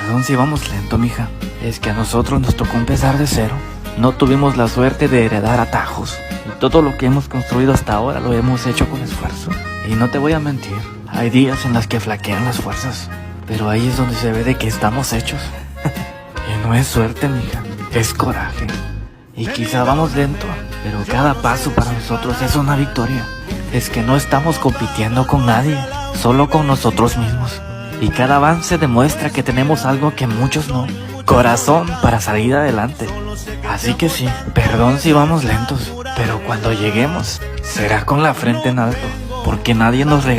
Perdón si vamos lento, mija. Es que a nosotros nos tocó empezar de cero. No tuvimos la suerte de heredar atajos. Y todo lo que hemos construido hasta ahora lo hemos hecho con esfuerzo. Y no te voy a mentir, hay días en las que flaquean las fuerzas. Pero ahí es donde se ve de que estamos hechos. Y no es suerte, mija, es coraje. Y quizá vamos lento, pero cada paso para nosotros es una victoria. Es que no estamos compitiendo con nadie, solo con nosotros mismos. Y cada avance demuestra que tenemos algo que muchos no: corazón para salir adelante. Así que sí, perdón si vamos lentos, pero cuando lleguemos será con la frente en alto, porque nadie nos regala